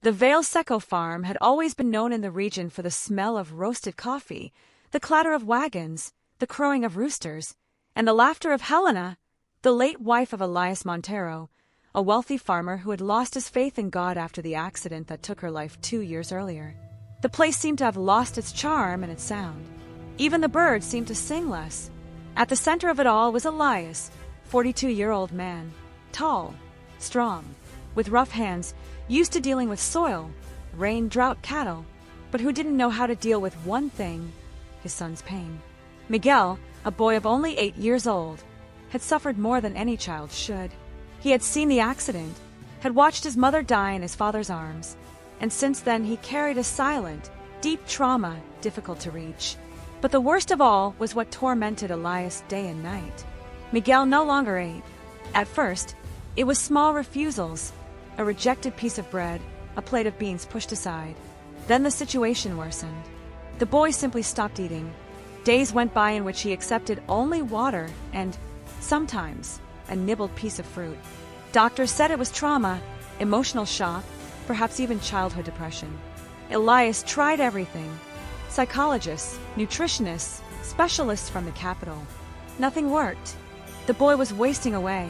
The Vale Seco farm had always been known in the region for the smell of roasted coffee, the clatter of wagons, the crowing of roosters, and the laughter of Helena, the late wife of Elias Montero, a wealthy farmer who had lost his faith in God after the accident that took her life 2 years earlier. The place seemed to have lost its charm and its sound. Even the birds seemed to sing less. At the center of it all was Elias, 42-year-old man, tall, strong, with rough hands, used to dealing with soil, rain, drought, cattle, but who didn't know how to deal with one thing, his son's pain. Miguel, a boy of only 8 years old, had suffered more than any child should. He had seen the accident, had watched his mother die in his father's arms, and since then he carried a silent, deep trauma difficult to reach. But the worst of all was what tormented Elias day and night. Miguel no longer ate. At first, it was small refusals, a rejected piece of bread, a plate of beans pushed aside. Then the situation worsened. The boy simply stopped eating. Days went by in which he accepted only water and, sometimes, a nibbled piece of fruit. Doctors said it was trauma, emotional shock, perhaps even childhood depression. Elias tried everything. Psychologists, nutritionists, specialists from the capital. Nothing worked. The boy was wasting away.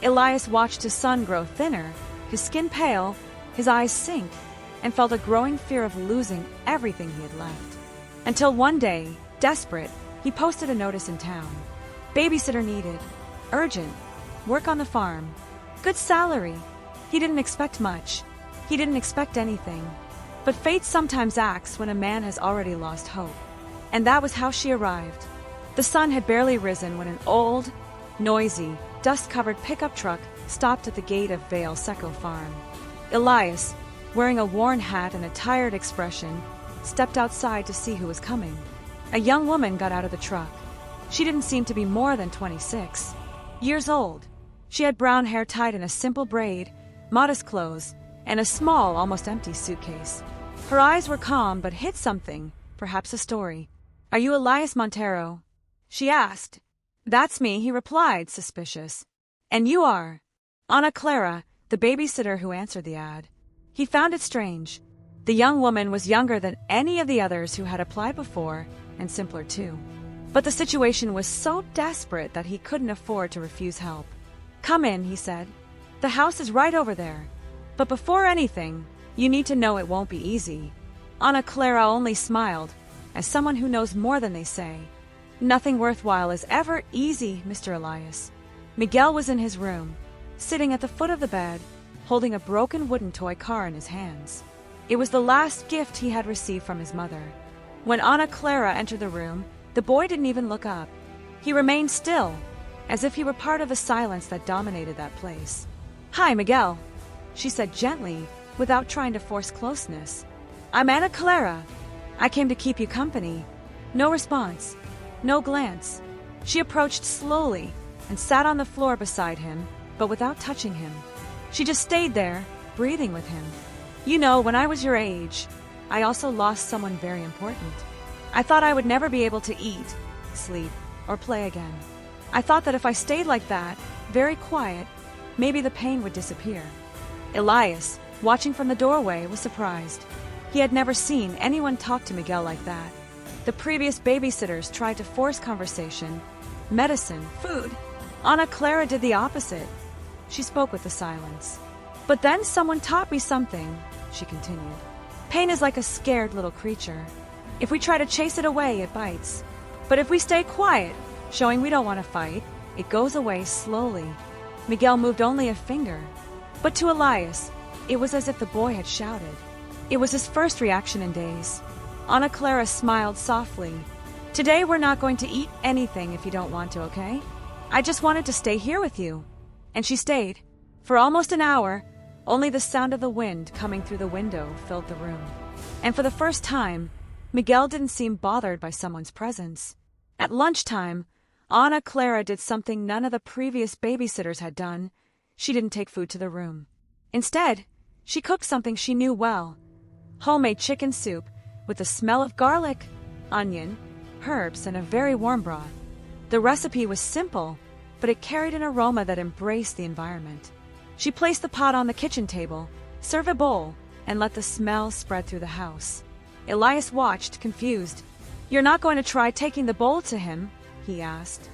Elias watched his son grow thinner, his skin pale, his eyes sink, and felt a growing fear of losing everything he had left. Until one day, desperate, he posted a notice in town. Babysitter needed. Urgent. Work on the farm. Good salary. He didn't expect much. He didn't expect anything. But fate sometimes acts when a man has already lost hope. And that was how she arrived. The sun had barely risen when an old, noisy, dust-covered pickup truck stopped at the gate of Vale Seco farm. Elias, wearing a worn hat and a tired expression, stepped outside to see who was coming. A young woman got out of the truck. She didn't seem to be more than 26 years old. She had brown hair tied in a simple braid, modest clothes, and a small, almost empty suitcase. Her eyes were calm but hid something, perhaps a story. "Are you Elias Montero?" she asked. "That's me," he replied, suspicious. "And you are?" "Ana Clara, the babysitter who answered the ad." He found it strange. The young woman was younger than any of the others who had applied before, and simpler too. But the situation was so desperate that he couldn't afford to refuse help. "Come in," he said. "The house is right over there. But before anything, you need to know it won't be easy." Ana Clara only smiled, as someone who knows more than they say. "Nothing worthwhile is ever easy, Mr. Elias." Miguel was in his room, sitting at the foot of the bed, holding a broken wooden toy car in his hands. It was the last gift he had received from his mother. When Ana Clara entered the room, the boy didn't even look up. He remained still, as if he were part of the silence that dominated that place. "Hi, Miguel," she said gently, without trying to force closeness. "I'm Ana Clara. I came to keep you company." No response. No glance. She approached slowly and sat on the floor beside him, but without touching him. She just stayed there, breathing with him. "You know, when I was your age, I also lost someone very important. I thought I would never be able to eat, sleep, or play again. I thought that if I stayed like that, very quiet, maybe the pain would disappear." Elias, watching from the doorway, was surprised. He had never seen anyone talk to Miguel like that. The previous babysitters tried to force conversation, medicine, food. Ana Clara did the opposite. She spoke with the silence. "But then someone taught me something," she continued. "Pain is like a scared little creature. If we try to chase it away, it bites. But if we stay quiet, showing we don't want to fight, it goes away slowly." Miguel moved only a finger. But to Elias, it was as if the boy had shouted. It was his first reaction in days. Ana Clara smiled softly. "Today we're not going to eat anything if you don't want to, okay? I just wanted to stay here with you." And she stayed. For almost an hour, only the sound of the wind coming through the window filled the room. And for the first time, Miguel didn't seem bothered by someone's presence. At lunchtime, Ana Clara did something none of the previous babysitters had done. She didn't take food to the room. Instead, she cooked something she knew well. Homemade chicken soup with the smell of garlic, onion, herbs, and a very warm broth. The recipe was simple, but it carried an aroma that embraced the environment. She placed the pot on the kitchen table, served a bowl, and let the smell spread through the house. Elias watched, confused. "You're not going to try taking the bowl to him?" he asked.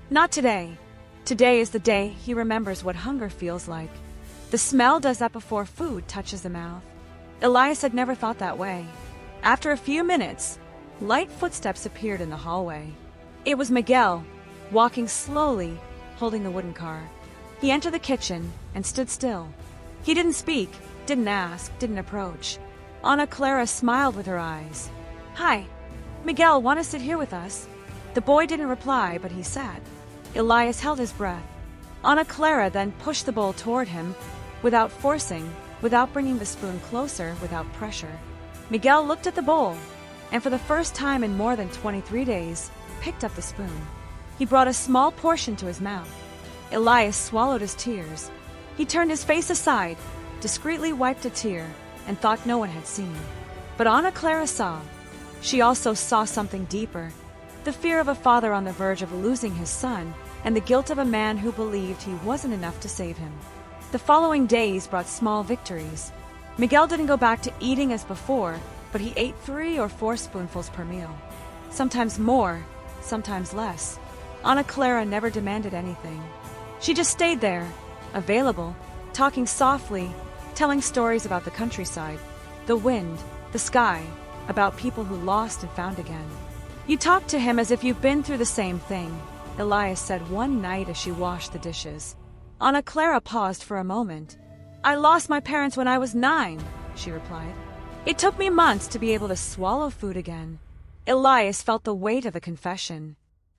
"Not today. Today is the day he remembers what hunger feels like. The smell does that before food touches the mouth." Elias had never thought that way. After a few minutes, light footsteps appeared in the hallway. It was Miguel, walking slowly, holding the wooden car. He entered the kitchen and stood still. He didn't speak, didn't ask, didn't approach. Ana Clara smiled with her eyes. "Hi, Miguel, want to sit here with us?" The boy didn't reply, but he sat. Elias held his breath. Ana Clara then pushed the bowl toward him, without forcing, without bringing the spoon closer, without pressure. Miguel looked at the bowl, and for the first time in more than 23 days, picked up the spoon. He brought a small portion to his mouth. Elias swallowed his tears. He turned his face aside, discreetly wiped a tear, and thought no one had seen. But Ana Clara saw. She also saw something deeper, the fear of a father on the verge of losing his son, and the guilt of a man who believed he wasn't enough to save him. The following days brought small victories. Miguel didn't go back to eating as before, but he ate 3 or 4 spoonfuls per meal. Sometimes more, sometimes less. Ana Clara never demanded anything. She just stayed there, available, talking softly, telling stories about the countryside, the wind, the sky, about people who lost and found again. "You talk to him as if you've been through the same thing," Elias said one night as she washed the dishes. Ana Clara paused for a moment. "I lost my parents when I was 9, she replied. "It took me months to be able to swallow food again." Elias felt the weight of the confession.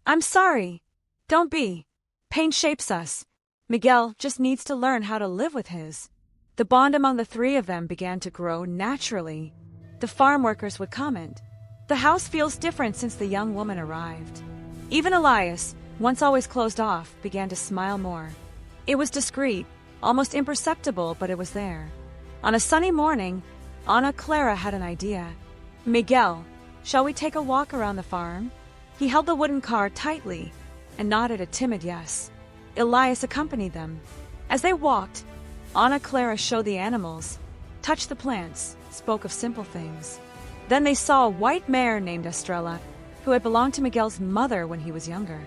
"I'm sorry. Don't be. Pain shapes us. Miguel just needs to learn how to live with his." The bond among the 3 of them began to grow naturally. The farm workers would comment, "The house feels different since the young woman arrived." Even Elias, once always closed off, began to smile more. It was discreet, almost imperceptible, but it was there. On a sunny morning, Ana Clara had an idea. "Miguel, shall we take a walk around the farm?" He held the wooden car tightly and nodded a timid yes. Elias accompanied them. As they walked, Ana Clara showed the animals, touched the plants, spoke of simple things. Then they saw a white mare named Estrella, who had belonged to Miguel's mother when he was younger.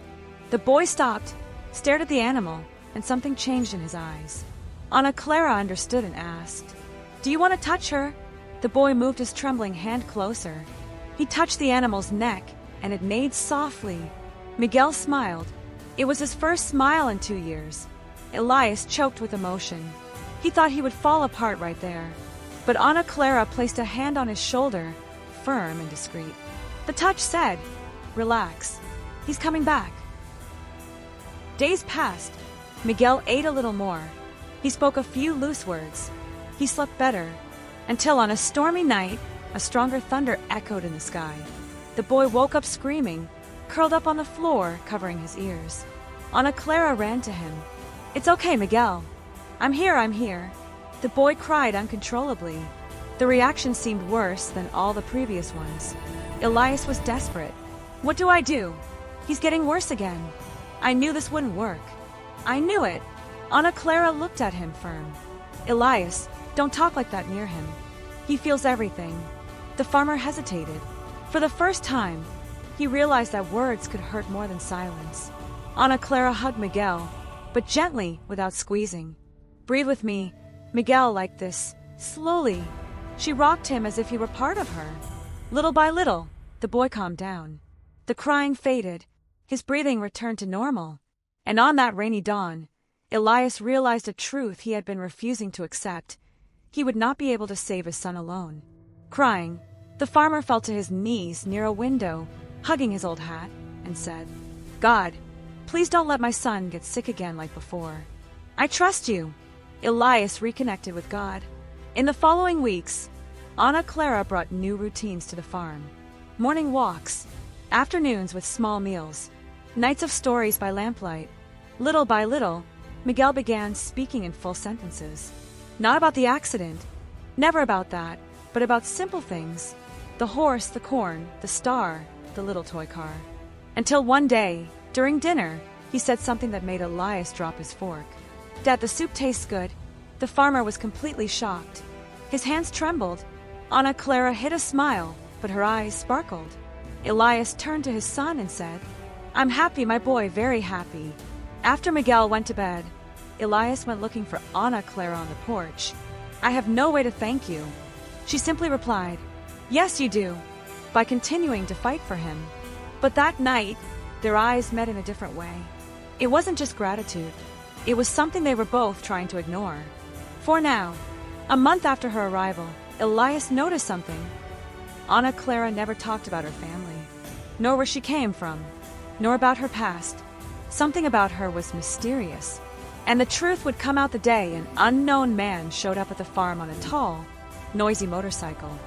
The boy stopped, stared at the animal, and something changed in his eyes. Ana Clara understood and asked, "Do you want to touch her?" The boy moved his trembling hand closer. He touched the animal's neck, and it neighed softly. Miguel smiled. It was his first smile in 2 years. Elias choked with emotion. He thought he would fall apart right there. But Ana Clara placed a hand on his shoulder, firm and discreet. The touch said, "Relax. He's coming back." Days passed. Miguel ate a little more. He spoke a few loose words. He slept better, until on a stormy night, a stronger thunder echoed in the sky. The boy woke up screaming, curled up on the floor, covering his ears. Ana Clara ran to him. "It's okay, Miguel. I'm here. The boy cried uncontrollably. The reaction seemed worse than all the previous ones. Elias was desperate. "What do I do? He's getting worse again. I knew this wouldn't work. I knew it." Ana Clara looked at him firm. "Elias, don't talk like that near him. He feels everything." The farmer hesitated. For the first time, he realized that words could hurt more than silence. Ana Clara hugged Miguel, but gently, without squeezing. "Breathe with me, Miguel, like this, slowly." She rocked him as if he were part of her. Little by little, the boy calmed down. The crying faded. His breathing returned to normal. And on that rainy dawn, Elias realized a truth he had been refusing to accept. He would not be able to save his son alone. Crying, the farmer fell to his knees near a window, hugging his old hat, and said, "God, please don't let my son get sick again like before. I trust you." Elias reconnected with God. In the following weeks, Ana Clara brought new routines to the farm. Morning walks, afternoons with small meals, nights of stories by lamplight. Little by little, Miguel began speaking in full sentences. Not about the accident, never about that, but about simple things. The horse, the corn, the star, the little toy car. Until one day, during dinner, he said something that made Elias drop his fork. "Dad, the soup tastes good." The farmer was completely shocked. His hands trembled. Ana Clara hid a smile, but her eyes sparkled. Elias turned to his son and said, "I'm happy, my boy, very happy." After Miguel went to bed, Elias went looking for Ana Clara on the porch. "I have no way to thank you." She simply replied, "Yes, you do," by continuing to fight for him. But that night, their eyes met in a different way. It wasn't just gratitude. It was something they were both trying to ignore. For now, a month after her arrival, Elias noticed something. Ana Clara never talked about her family, nor where she came from, nor about her past. Something about her was mysterious. And the truth would come out the day an unknown man showed up at the farm on a tall, noisy motorcycle.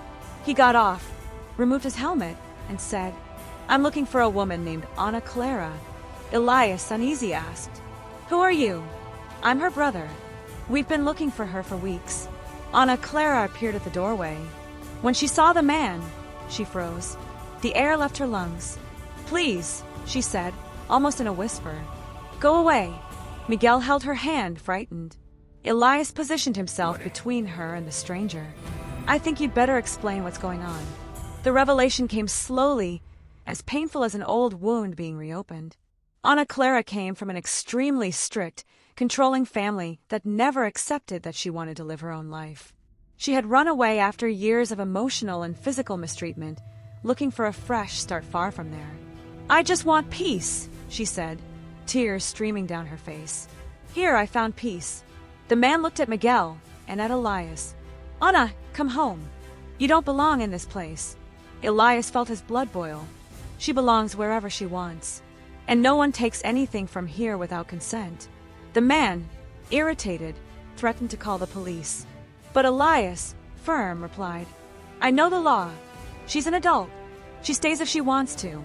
He got off, removed his helmet, and said, "I'm looking for a woman named Ana Clara." Elias, uneasy, asked, "Who are you?" "I'm her brother. We've been looking for her for weeks." Ana Clara appeared at the doorway. When she saw the man, she froze. The air left her lungs. "Please," she said, almost in a whisper. "Go away." Miguel held her hand, frightened. Elias positioned himself between her and the stranger. "I think you'd better explain what's going on." The revelation came slowly, as painful as an old wound being reopened. Ana Clara came from an extremely strict, controlling family that never accepted that she wanted to live her own life. She had run away after years of emotional and physical mistreatment, looking for a fresh start far from there. "I just want peace," she said, tears streaming down her face. "Here I found peace." The man looked at Miguel and at Elias. "Ana, come home. You don't belong in this place." Elias felt his blood boil. "She belongs wherever she wants. And no one takes anything from here without consent." The man, irritated, threatened to call the police. But Elias, firm, replied, "I know the law. She's an adult. She stays if she wants to."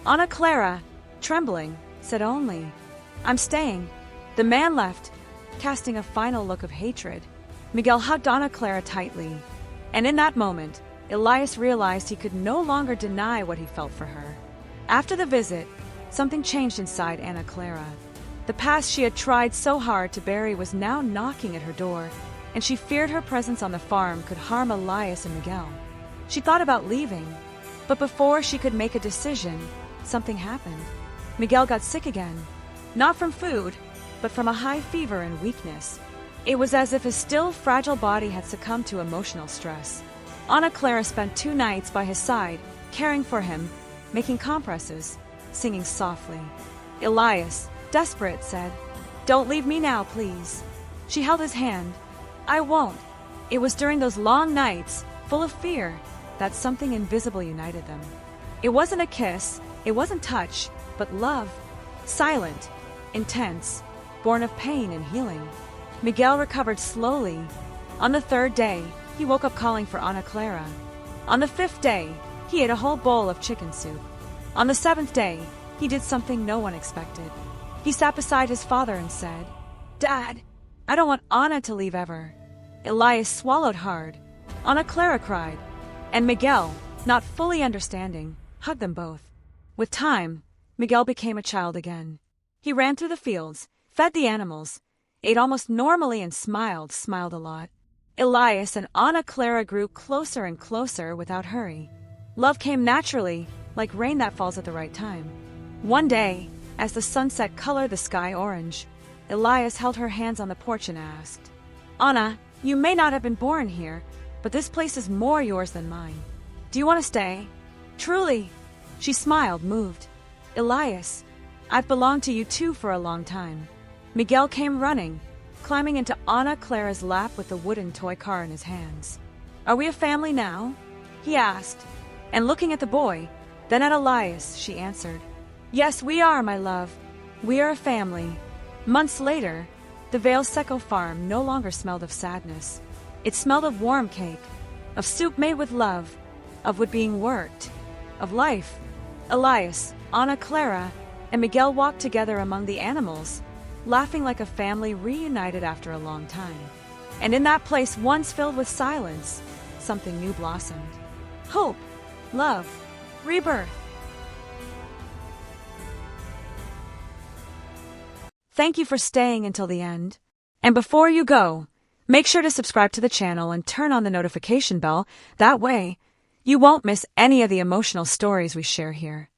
Ana Clara, trembling, said only, "I'm staying." The man left, casting a final look of hatred. Miguel hugged Ana Clara tightly, and in that moment, Elias realized he could no longer deny what he felt for her. After the visit, something changed inside Ana Clara. The past she had tried so hard to bury was now knocking at her door, and she feared her presence on the farm could harm Elias and Miguel. She thought about leaving, but before she could make a decision, something happened. Miguel got sick again, not from food, but from a high fever and weakness. It was as if his still fragile body had succumbed to emotional stress. Ana Clara spent 2 nights by his side, caring for him, making compresses, singing softly. Elias, desperate, said, "Don't leave me now, please." She held his hand. "I won't." It was during those long nights, full of fear, that something invisible united them. It wasn't a kiss, it wasn't touch, but love. Silent, intense, born of pain and healing. Miguel recovered slowly. On the 3rd day, he woke up calling for Ana Clara. On the 5th day, he ate a whole bowl of chicken soup. On the 7th day, he did something no one expected. He sat beside his father and said, "Dad, I don't want Ana to leave ever." Elias swallowed hard. Ana Clara cried, and Miguel, not fully understanding, hugged them both. With time, Miguel became a child again. He ran through the fields, fed the animals, ate almost normally and smiled a lot. Elias and Ana Clara grew closer and closer without hurry. Love came naturally, like rain that falls at the right time. One day, as the sunset colored the sky orange, Elias held her hands on the porch and asked, "Ana, you may not have been born here, but this place is more yours than mine. Do you want to stay?" "Truly." She smiled, moved. "Elias, I've belonged to you too for a long time." Miguel came running, climbing into Ana Clara's lap with the wooden toy car in his hands. "Are we a family now?" he asked, and looking at the boy, then at Elias, she answered, "Yes, we are, my love. We are a family." Months later, the Vale Seco farm no longer smelled of sadness. It smelled of warm cake, of soup made with love, of wood being worked, of life. Elias, Ana Clara, and Miguel walked together among the animals, laughing like a family reunited after a long time. And in that place once filled with silence, something new blossomed. Hope, love, rebirth. Thank you for staying until the end. And before you go, Make sure to subscribe to the channel and turn on the notification bell. That way, you won't miss any of the emotional stories we share here.